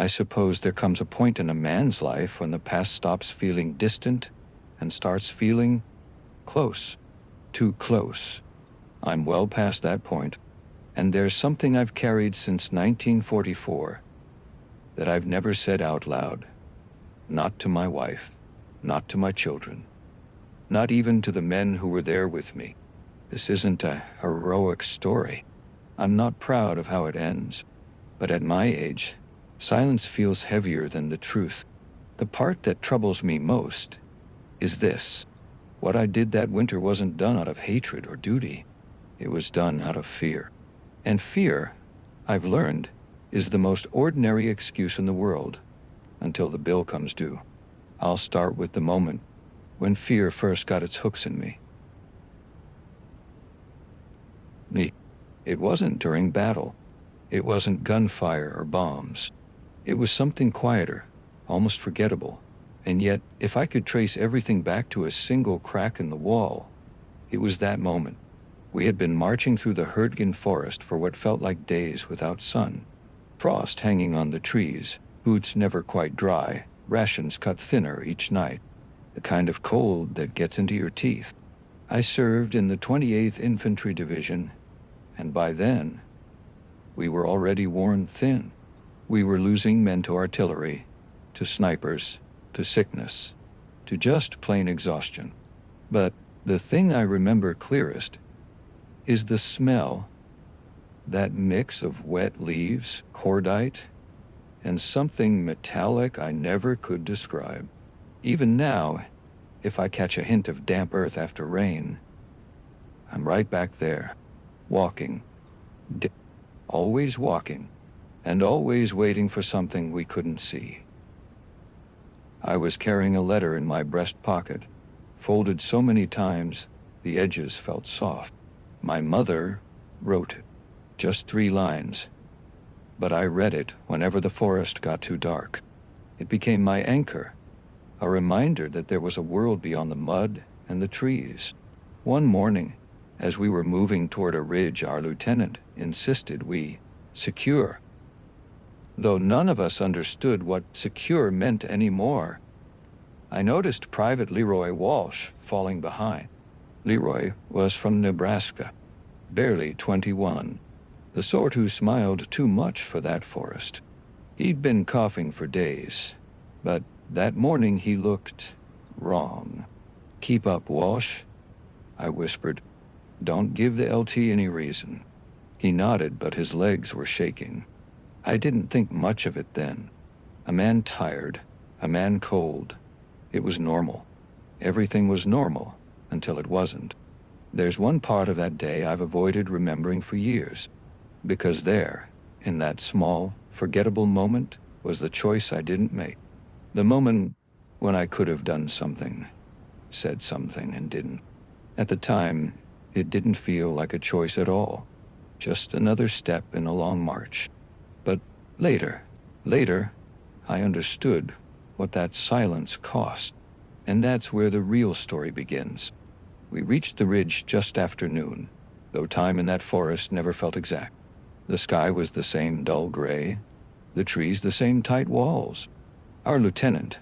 I suppose there comes a point in a man's life when the past stops feeling distant and starts feeling close, too close. I'm well past that point, and there's something I've carried since 1944 that I've never said out loud. Not to my wife, not to my children, not even to the men who were there with me. This isn't a heroic story. I'm not proud of how it ends. But at my age, silence feels heavier than the truth. The part that troubles me most is this. What I did that winter wasn't done out of hatred or duty. It was done out of fear. And fear, I've learned, is the most ordinary excuse in the world until the bill comes due. I'll start with the moment when fear first got its hooks in me. It wasn't during battle. It wasn't gunfire or bombs. It was something quieter, almost forgettable. And yet, if I could trace everything back to a single crack in the wall, it was that moment. We had been marching through the Hurtgen forest for what felt like days without sun. Frost hanging on the trees, boots never quite dry, rations cut thinner each night. The kind of cold that gets into your teeth. I served in the 28th Infantry Division, and by then, we were already worn thin. We were losing men to artillery, to snipers, to sickness, to just plain exhaustion. But the thing I remember clearest is the smell, that mix of wet leaves, cordite, and something metallic I never could describe. Even now, if I catch a hint of damp earth after rain, I'm right back there, walking, always walking, and always waiting for something we couldn't see. I was carrying a letter in my breast pocket, folded so many times the edges felt soft. My mother wrote it, just 3 lines, but I read it whenever the forest got too dark. It became my anchor, a reminder that there was a world beyond the mud and the trees. One morning, as we were moving toward a ridge, our lieutenant insisted we secure. Though none of us understood what secure meant anymore, I noticed Private Leroy Walsh falling behind. Leroy was from Nebraska, barely 21, the sort who smiled too much for that forest. He'd been coughing for days, but that morning he looked wrong. "Keep up, Walsh," I whispered. "Don't give the LT any reason." He nodded, but his legs were shaking. I didn't think much of it then. A man tired, a man cold. It was normal. Everything was normal until it wasn't. There's one part of that day I've avoided remembering for years, because there, in that small, forgettable moment, was the choice I didn't make. The moment when I could have done something, said something, and didn't. At the time, it didn't feel like a choice at all, just another step in a long march. But later, I understood what that silence cost, and that's where the real story begins. We reached the ridge just after noon, though time in that forest never felt exact. The sky was the same dull gray, the trees the same tight walls. Our lieutenant,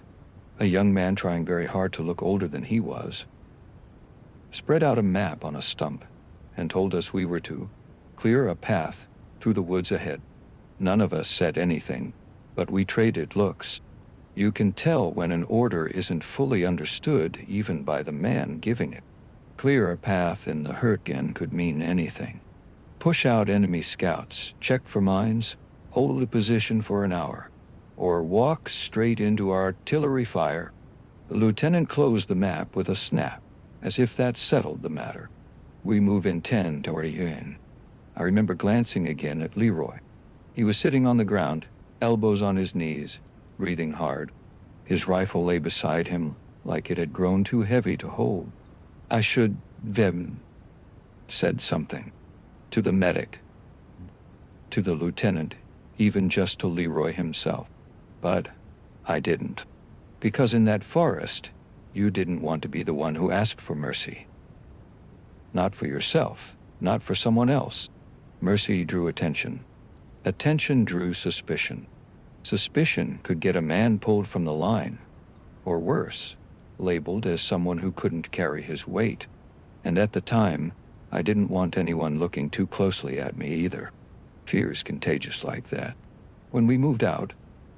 a young man trying very hard to look older than he was, spread out a map on a stump and told us we were to clear a path through the woods ahead. None of us said anything, but we traded looks. You can tell when an order isn't fully understood even by the man giving it. Clear a path in the Hurtgen could mean anything. Push out enemy scouts, check for mines, hold a position for an hour, or walk straight into artillery fire. The lieutenant closed the map with a snap, as if that settled the matter. We move in 10 to WWII. I remember glancing again at Leroy. He was sitting on the ground, elbows on his knees, breathing hard. His rifle lay beside him like it had grown too heavy to hold. I should have said something. To the medic, to the lieutenant, even just to Leroy himself. But I didn't. Because in that forest, you didn't want to be the one who asked for mercy. Not for yourself, not for someone else. Mercy drew attention. Attention drew suspicion. Suspicion could get a man pulled from the line, or worse, labeled as someone who couldn't carry his weight. And at the time, I didn't want anyone looking too closely at me either. Fear's contagious like that. When we moved out,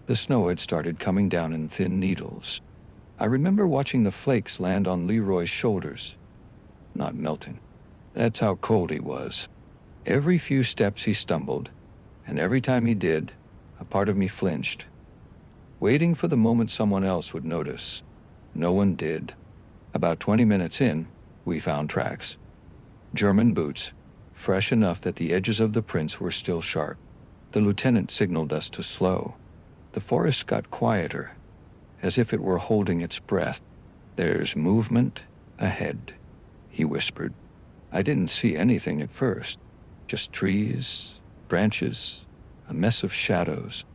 the snow had started coming down in thin needles. I remember watching the flakes land on Leroy's shoulders, not melting. That's how cold he was. Every few steps he stumbled, and every time he did, a part of me flinched, waiting for the moment someone else would notice. No one did. About 20 minutes in, we found tracks. German boots, fresh enough that the edges of the prints were still sharp. The lieutenant signaled us to slow. The forest got quieter, as if it were holding its breath. "There's movement ahead," he whispered. I didn't see anything at first, just trees, branches, a mess of shadows.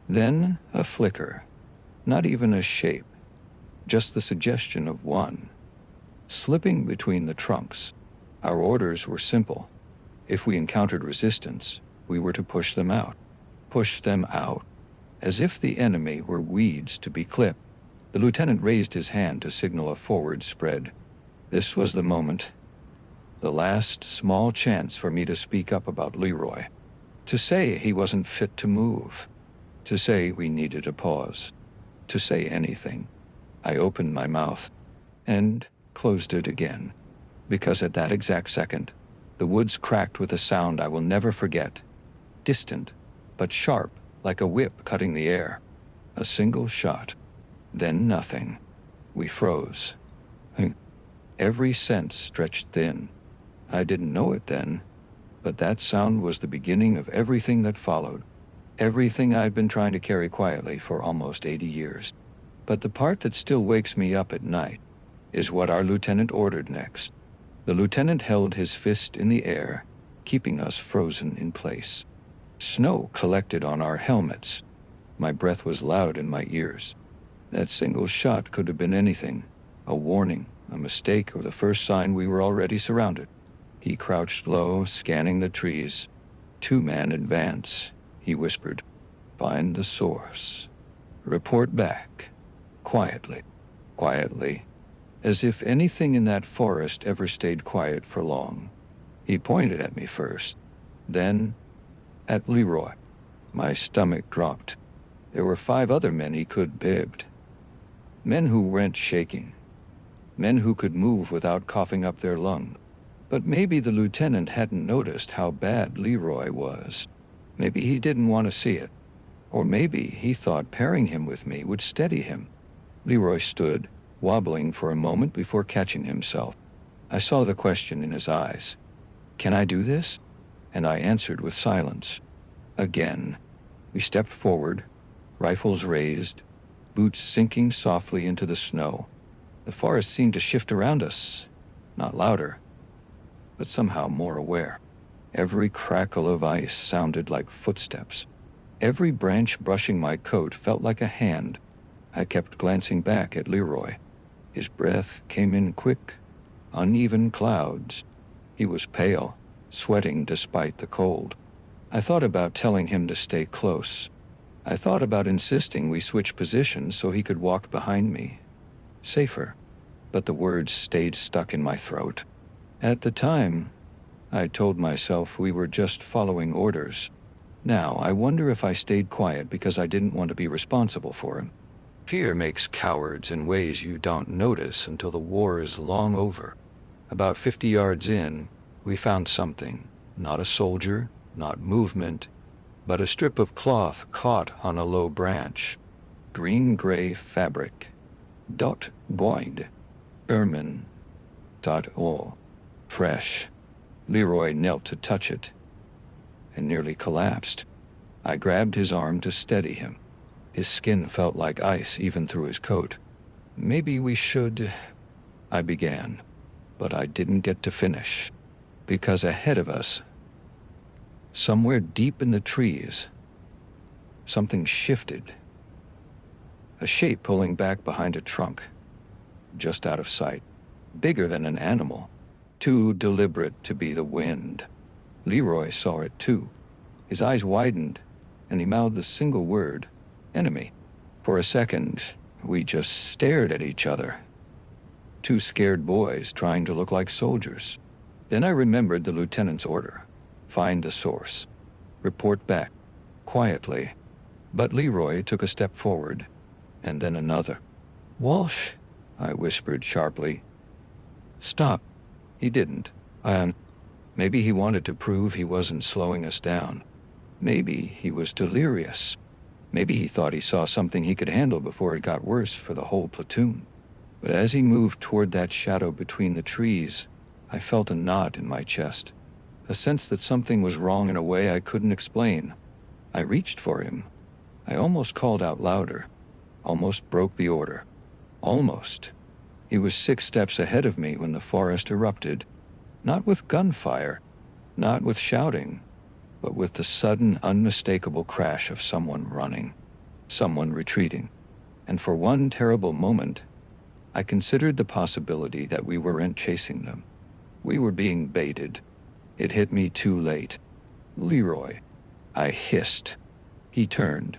Then a flicker, not even a shape, just the suggestion of one, slipping between the trunks. Our orders were simple. If we encountered resistance, we were to push them out. Push them out, as if the enemy were weeds to be clipped. The lieutenant raised his hand to signal a forward spread. This was the moment, the last small chance for me to speak up about Leroy, to say he wasn't fit to move, to say we needed a pause, to say anything. I opened my mouth and closed it again, because at that exact second, the woods cracked with a sound I will never forget, distant but sharp like a whip cutting the air. A single shot, then nothing. We froze. Every sense stretched thin. I didn't know it then, but that sound was the beginning of everything that followed. Everything I've been trying to carry quietly for almost 80 years. But the part that still wakes me up at night is what our lieutenant ordered next. The lieutenant held his fist in the air, keeping us frozen in place. Snow collected on our helmets. My breath was loud in my ears. That single shot could have been anything, a warning, a mistake, or the first sign we were already surrounded. He crouched low, scanning the trees. "Two-man advance," he whispered. "Find the source. Report back." Quietly, as if anything in that forest ever stayed quiet for long. He pointed at me first, then at Leroy. My stomach dropped. There were 5 other men he could bibbed. Men who weren't shaking. Men who could move without coughing up their lung. But maybe the lieutenant hadn't noticed how bad Leroy was. Maybe he didn't want to see it. Or maybe he thought pairing him with me would steady him. Leroy stood, wobbling for a moment before catching himself. I saw the question in his eyes. "Can I do this?" And I answered with silence. Again, we stepped forward, rifles raised, boots sinking softly into the snow. The forest seemed to shift around us, not louder, but somehow more aware. Every crackle of ice sounded like footsteps. Every branch brushing my coat felt like a hand. I kept glancing back at Leroy. His breath came in quick, uneven clouds. He was pale, sweating despite the cold. I thought about telling him to stay close. I thought about insisting we switch positions so he could walk behind me. Safer. But the words stayed stuck in my throat. At the time, I told myself we were just following orders. Now, I wonder if I stayed quiet because I didn't want to be responsible for him. Fear makes cowards in ways you don't notice until the war is long over. About 50 yards in, we found something. Not a soldier, not movement, but a strip of cloth caught on a low branch. Green-gray fabric. .WWII. Ermine. .ol. Fresh. Leroy knelt to touch it and nearly collapsed. I grabbed his arm to steady him. His skin felt like ice even through his coat. "Maybe we should," I began, but I didn't get to finish, because ahead of us, somewhere deep in the trees, something shifted. A shape pulling back behind a trunk, just out of sight, bigger than an animal, too deliberate to be the wind. Leroy saw it too. His eyes widened, and he mouthed a single word, enemy. For a second, we just stared at each other. Two scared boys trying to look like soldiers. Then I remembered the lieutenant's order. Find the source. Report back. Quietly. But Leroy took a step forward, and then another. "Walsh," I whispered sharply. "Stop." He didn't. Maybe he wanted to prove he wasn't slowing us down. Maybe he was delirious. Maybe he thought he saw something he could handle before it got worse for the whole platoon. But as he moved toward that shadow between the trees, I felt a knot in my chest, a sense that something was wrong in a way I couldn't explain. I reached for him. I almost called out louder, almost broke the order. Almost. He was 6 steps ahead of me when the forest erupted, not with gunfire, not with shouting, but with the sudden, unmistakable crash of someone running, someone retreating. And for one terrible moment, I considered the possibility that we weren't chasing them. We were being baited. It hit me too late. "Leroy," I hissed. He turned,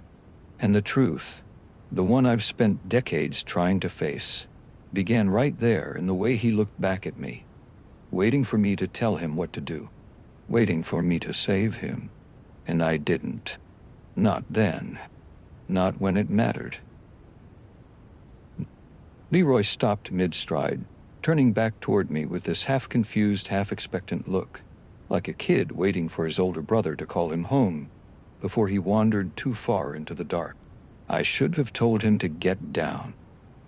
and the truth, the one I've spent decades trying to face, began right there in the way he looked back at me, waiting for me to tell him what to do, waiting for me to save him. And I didn't. Not then. Not when it mattered. Leroy stopped mid-stride, turning back toward me with this half-confused, half-expectant look, like a kid waiting for his older brother to call him home before he wandered too far into the dark. I should have told him to get down.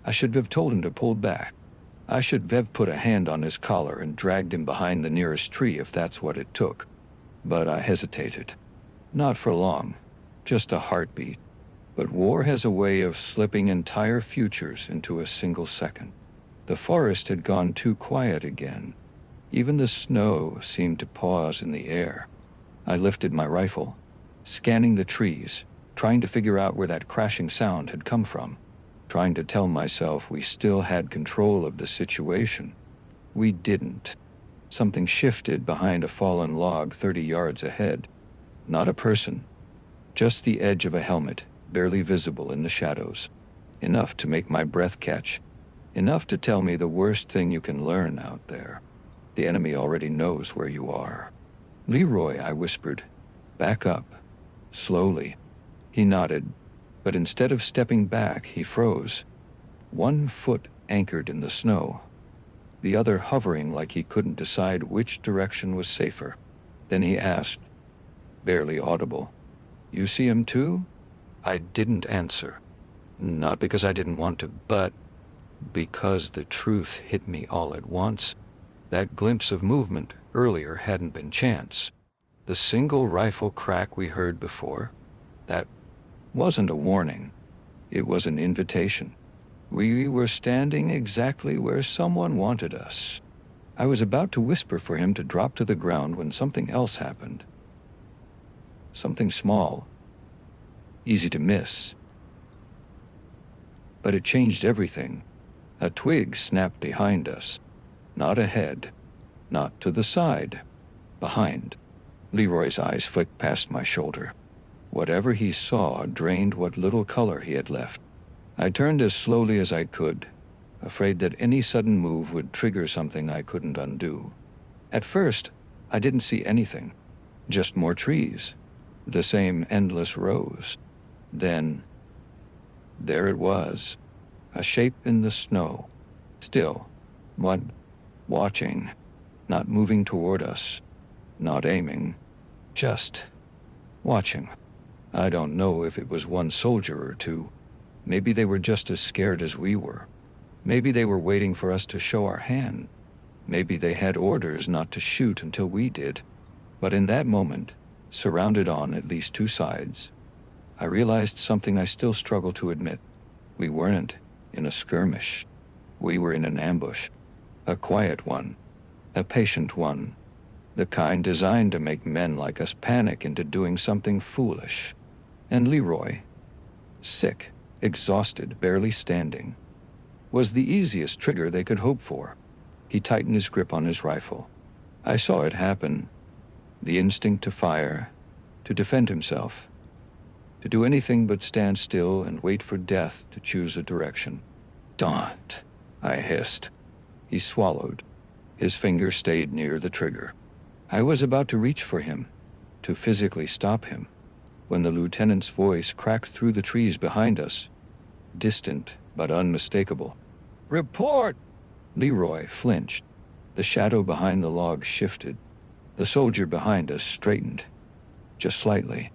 I should have told him to pull back. I should have put a hand on his collar and dragged him behind the nearest tree if that's what it took. But I hesitated. Not for long, just a heartbeat. But war has a way of slipping entire futures into a single second. The forest had gone too quiet again. Even the snow seemed to pause in the air. I lifted my rifle, scanning the trees, trying to figure out where that crashing sound had come from, trying to tell myself we still had control of the situation. We didn't. Something shifted behind a fallen log 30 yards ahead. Not a person, just the edge of a helmet, barely visible in the shadows. Enough to make my breath catch. Enough to tell me the worst thing you can learn out there. The enemy already knows where you are. "Leroy," I whispered. "Back up." Slowly. He nodded, but instead of stepping back, he froze. One foot anchored in the snow, the other hovering like he couldn't decide which direction was safer. Then he asked, barely audible, "You see him too?" I didn't answer. Not because I didn't want to, but because the truth hit me all at once. That glimpse of movement earlier hadn't been chance. The single rifle crack we heard before, that wasn't a warning. It was an invitation. We were standing exactly where someone wanted us. I was about to whisper for him to drop to the ground when something else happened. Something small, easy to miss. But it changed everything. A twig snapped behind us. Not ahead, not to the side, behind. Leroy's eyes flicked past my shoulder. Whatever he saw drained what little color he had left. I turned as slowly as I could, afraid that any sudden move would trigger something I couldn't undo. At first, I didn't see anything, just more trees, the same endless rows. Then, there it was, a shape in the snow, still, watching, not moving toward us, not aiming, just watching. I don't know if it was one soldier or two. Maybe they were just as scared as we were. Maybe they were waiting for us to show our hand. Maybe they had orders not to shoot until we did. But in that moment, surrounded on at least 2 sides, I realized something I still struggle to admit. We weren't in a skirmish. We were in an ambush. A quiet one. A patient one. The kind designed to make men like us panic into doing something foolish. And Leroy, sick, exhausted, barely standing, was the easiest trigger they could hope for. He tightened his grip on his rifle. I saw it happen. The instinct to fire, to defend himself. to do anything but stand still and wait for death to choose a direction. "Don't," I hissed. He swallowed. His finger stayed near the trigger. I was about to reach for him, to physically stop him, when the lieutenant's voice cracked through the trees behind us, distant but unmistakable. "Report!" Leroy flinched. The shadow behind the log shifted. The soldier behind us straightened, just slightly,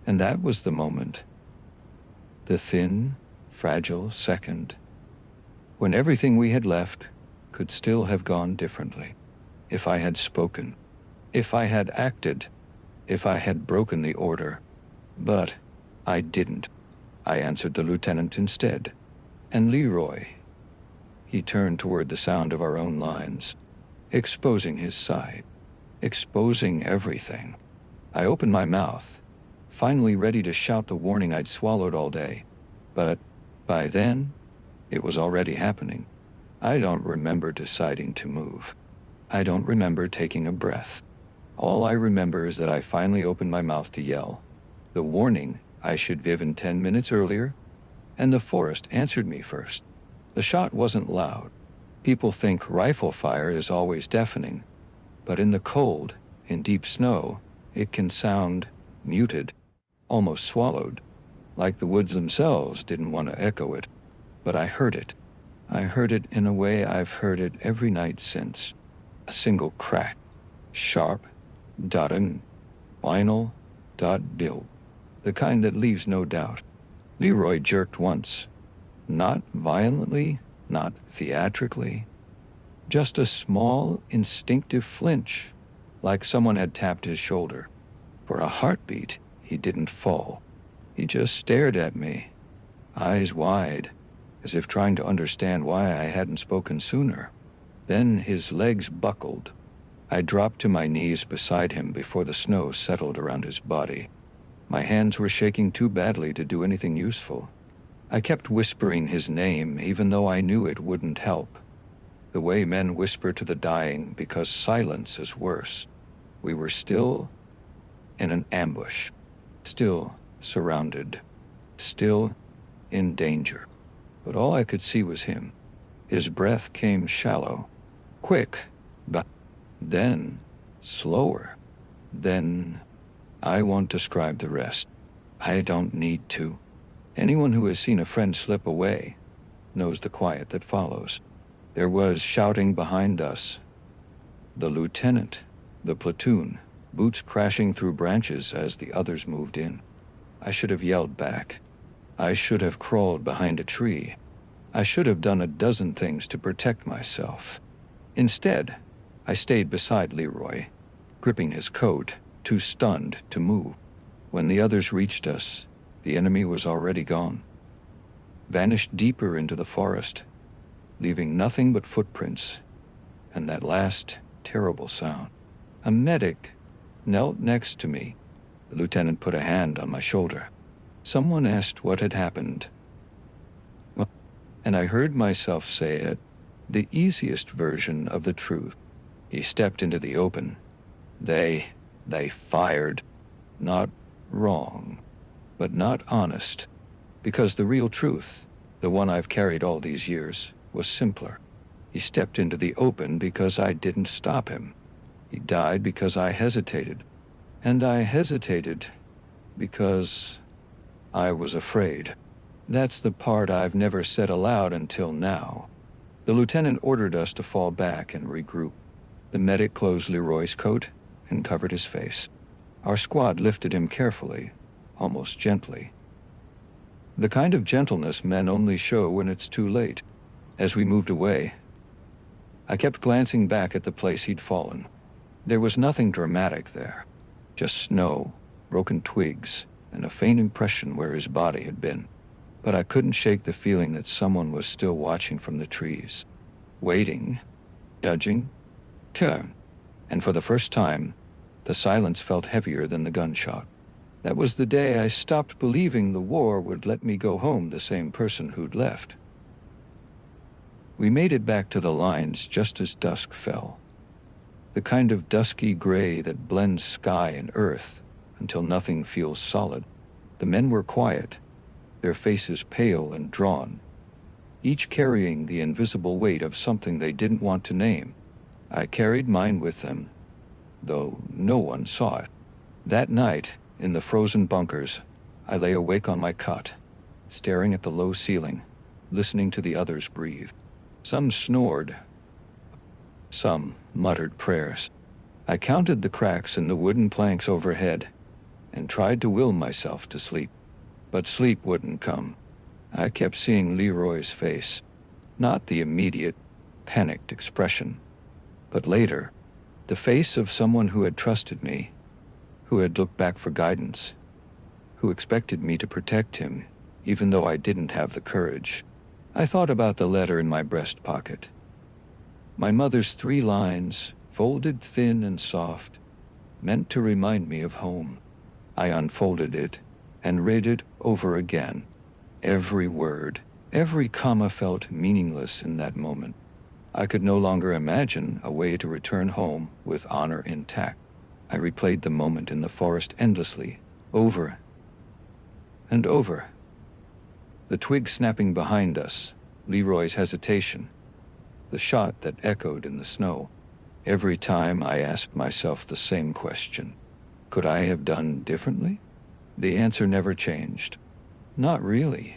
and that was the moment. The thin, fragile second, when everything we had left could still have gone differently. If I had spoken, if I had acted, if I had broken the order. But I didn't. I answered the lieutenant instead. And Leroy, he turned toward the sound of our own lines, exposing his side, exposing everything. I opened my mouth, finally ready to shout the warning I'd swallowed all day. But by then, it was already happening. I don't remember deciding to move. I don't remember taking a breath. All I remember is that I finally opened my mouth to yell the warning I should have given 10 minutes earlier, and the forest answered me first. The shot wasn't loud. People think rifle fire is always deafening, but in the cold, in deep snow, it can sound muted, almost swallowed, like the woods themselves didn't want to echo it. But I heard it. I heard it in a way I've heard it every night since. A single crack, sharp, dotting, final, dot-dill, the kind that leaves no doubt. Leroy jerked once, not violently, not theatrically, just a small, instinctive flinch, like someone had tapped his shoulder. For a heartbeat, he didn't fall. He just stared at me, eyes wide, as if trying to understand why I hadn't spoken sooner. Then his legs buckled. I dropped to my knees beside him before the snow settled around his body. My hands were shaking too badly to do anything useful. I kept whispering his name even though I knew it wouldn't help. The way men whisper to the dying because silence is worse. We were still in an ambush, still surrounded, still in danger. But all I could see was him. His breath came shallow, quick, but then slower. Then I won't describe the rest. I don't need to. Anyone who has seen a friend slip away knows the quiet that follows. There was shouting behind us. The lieutenant, the platoon, boots crashing through branches as the others moved in. I should have yelled back. I should have crawled behind a tree. I should have done a dozen things to protect myself. Instead, I stayed beside Leroy, gripping his coat, too stunned to move. When the others reached us, the enemy was already gone, vanished deeper into the forest, leaving nothing but footprints and that last terrible sound. A medic knelt next to me. The lieutenant put a hand on my shoulder. Someone asked what had happened. Well, and I heard myself say it, the easiest version of the truth. He stepped into the open. They fired. Not wrong, but not honest. Because the real truth, the one I've carried all these years, was simpler. He stepped into the open because I didn't stop him. He died because I hesitated. And I hesitated because I was afraid. That's the part I've never said aloud until now. The lieutenant ordered us to fall back and regroup. The medic closed Leroy's coat and covered his face. Our squad lifted him carefully, almost gently. The kind of gentleness men only show when it's too late. As we moved away, I kept glancing back at the place he'd fallen. There was nothing dramatic there, just snow, broken twigs, and a faint impression where his body had been. But I couldn't shake the feeling that someone was still watching from the trees, waiting, judging, turn. And for the first time, the silence felt heavier than the gunshot. That was the day I stopped believing the war would let me go home the same person who'd left. We made it back to the lines just as dusk fell. The kind of dusky gray that blends sky and earth until nothing feels solid. The men were quiet, their faces pale and drawn, each carrying the invisible weight of something they didn't want to name. I carried mine with them, though no one saw it. That night, in the frozen bunkers, I lay awake on my cot, staring at the low ceiling, listening to the others breathe. Some snored, some muttered prayers. I counted the cracks in the wooden planks overhead and tried to will myself to sleep. But sleep wouldn't come. I kept seeing Leroy's face, not the immediate, panicked expression, but later, the face of someone who had trusted me, who had looked back for guidance, who expected me to protect him, even though I didn't have the courage. I thought about the letter in my breast pocket. My mother's 3 lines, folded thin and soft, meant to remind me of home. I unfolded it and read it over again. Every word, every comma felt meaningless in that moment. I could no longer imagine a way to return home with honor intact. I replayed the moment in the forest endlessly, over and over. The twig snapping behind us, Leroy's hesitation, the shot that echoed in the snow. Every time I asked myself the same question. Could I have done differently? The answer never changed. Not really.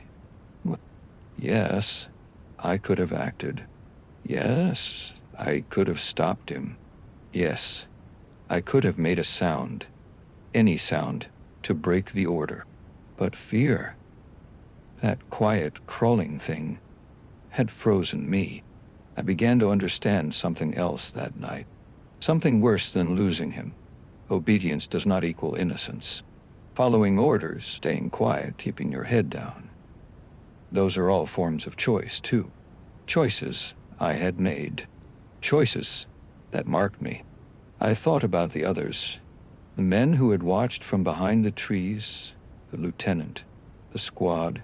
Yes, I could have acted. Yes, I could have stopped him. Yes, I could have made a sound, any sound, to break the order. But fear, that quiet, crawling thing, had frozen me. I began to understand something else that night, something worse than losing him. Obedience does not equal innocence. Following orders, staying quiet, keeping your head down. Those are all forms of choice, too. Choices I had made. Choices that marked me. I thought about the others, the men who had watched from behind the trees, the lieutenant, the squad,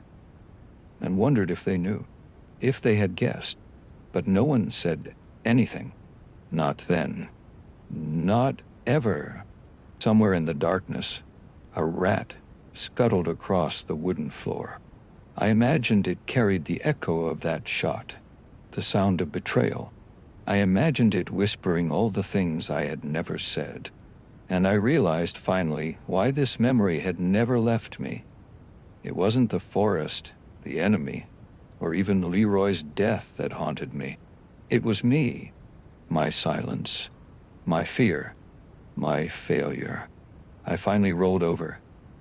and wondered if they knew, if they had guessed. But no one said anything. Not then. Not ever. Somewhere in the darkness, a rat scuttled across the wooden floor. I imagined it carried the echo of that shot, the sound of betrayal. I imagined it whispering all the things I had never said. And I realized finally why this memory had never left me. It wasn't the forest, the enemy, or even Leroy's death that haunted me. It was me, my silence, my fear, my failure. I finally rolled over,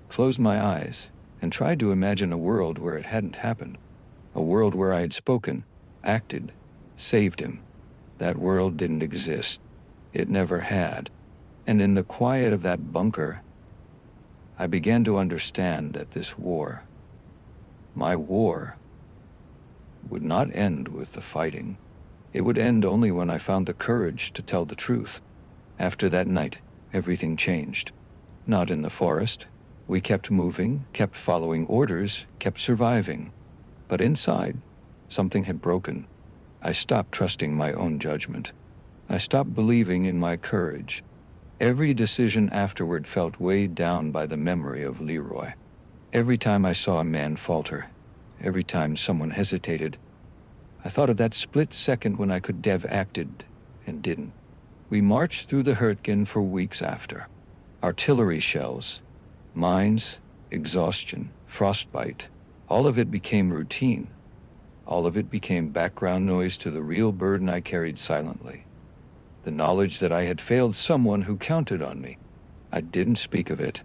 closed my eyes, and tried to imagine a world where it hadn't happened. A world where I had spoken, acted, saved him. That world didn't exist. It never had. And in the quiet of that bunker, I began to understand that this war, my war, would not end with the fighting. It would end only when I found the courage to tell the truth. After that night, everything changed. Not in the forest. We kept moving, kept following orders, kept surviving. But inside, something had broken. I stopped trusting my own judgment. I stopped believing in my courage. Every decision afterward felt weighed down by the memory of Leroy. Every time I saw a man falter, every time someone hesitated, I thought of that split second when I could have acted and didn't. We marched through the Hurtgen for weeks after. Artillery shells, mines, exhaustion, frostbite, all of it became routine. All of it became background noise to the real burden I carried silently. The knowledge that I had failed someone who counted on me. I didn't speak of it.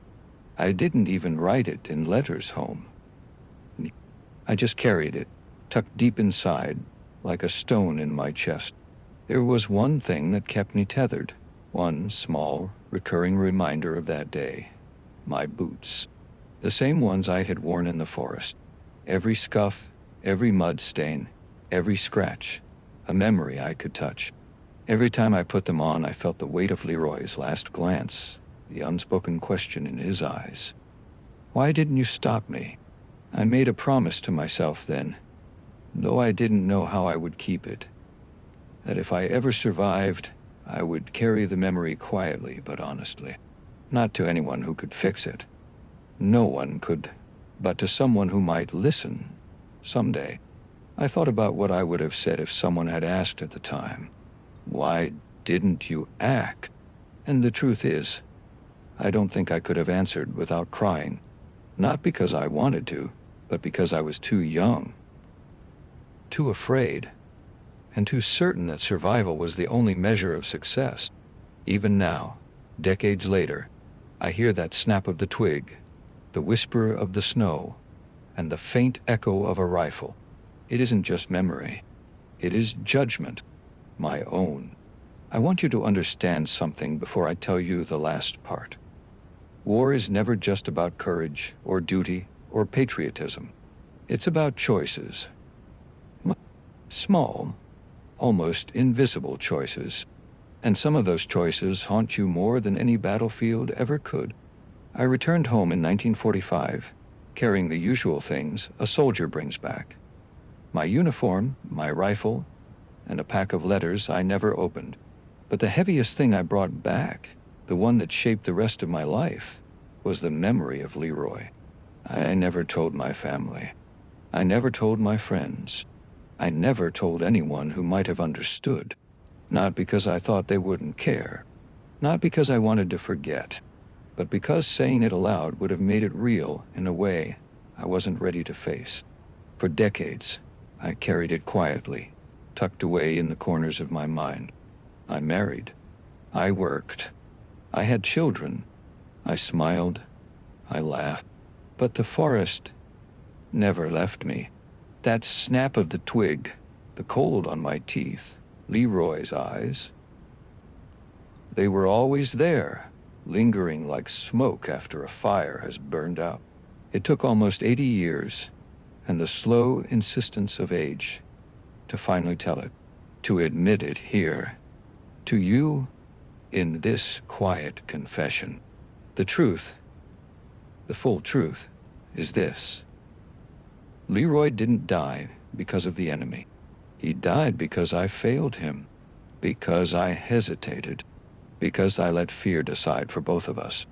I didn't even write it in letters home. I just carried it, tucked deep inside, like a stone in my chest. There was one thing that kept me tethered, one small, recurring reminder of that day. My boots. The same ones I had worn in the forest. Every scuff, every mud stain, every scratch, a memory I could touch. Every time I put them on, I felt the weight of Leroy's last glance, the unspoken question in his eyes. Why didn't you stop me? I made a promise to myself then, though I didn't know how I would keep it, that if I ever survived, I would carry the memory quietly but honestly, not to anyone who could fix it, No one could. But to someone who might listen someday, I thought about what I would have said if someone had asked at the time, "Why didn't you act?" And the truth is, I don't think I could have answered without crying. Not because I wanted to, but because I was too young, too afraid, and too certain that survival was the only measure of success. Even now, decades later, I hear that snap of the twig, the whisper of the snow, and the faint echo of a rifle. It isn't just memory. It is judgment, my own. I want you to understand something before I tell you the last part. War is never just about courage or duty or patriotism. It's about choices. Small, almost invisible choices. And some of those choices haunt you more than any battlefield ever could. I returned home in 1945, carrying the usual things a soldier brings back. My uniform, my rifle, and a pack of letters I never opened. But the heaviest thing I brought back, the one that shaped the rest of my life, was the memory of Leroy. I never told my family. I never told my friends. I never told anyone who might have understood. Not because I thought they wouldn't care. Not because I wanted to forget. But because saying it aloud would have made it real in a way I wasn't ready to face. For decades, I carried it quietly, tucked away in the corners of my mind. I married. I worked. I had children. I smiled. I laughed. But the forest never left me. That snap of the twig, the cold on my teeth, Leroy's eyes, they were always there, lingering like smoke after a fire has burned out. It took almost 80 years, and the slow insistence of age, to finally tell it, to admit it here, to you, in this quiet confession. The truth, the full truth, is this. Leroy didn't die because of the enemy. He died because I failed him, because I hesitated, because I let fear decide for both of us.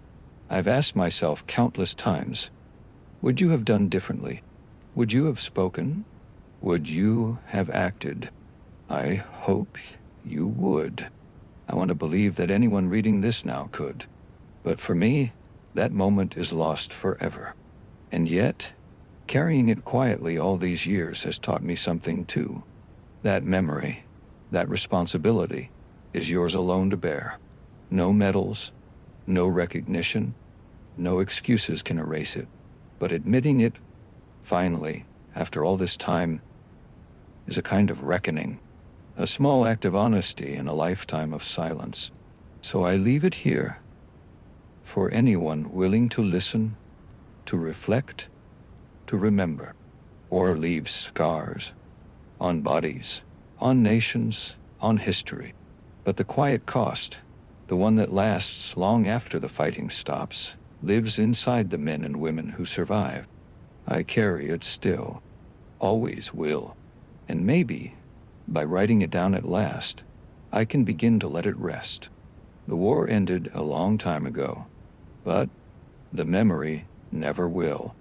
I've asked myself countless times, would you have done differently? Would you have spoken? Would you have acted? I hope you would. I want to believe that anyone reading this now could. But for me, that moment is lost forever. And yet, carrying it quietly all these years has taught me something too. That memory, that responsibility, is yours alone to bear. No medals, no recognition, no excuses can erase it. But admitting it, finally, after all this time, is a kind of reckoning, a small act of honesty in a lifetime of silence. So I leave it here, for anyone willing to listen, to reflect, to remember, or leave scars on bodies, on nations, on history. But the quiet cost, the one that lasts long after the fighting stops, lives inside the men and women who survive. I carry it still, always will, and maybe, by writing it down at last, I can begin to let it rest. The war ended a long time ago, but the memory never will.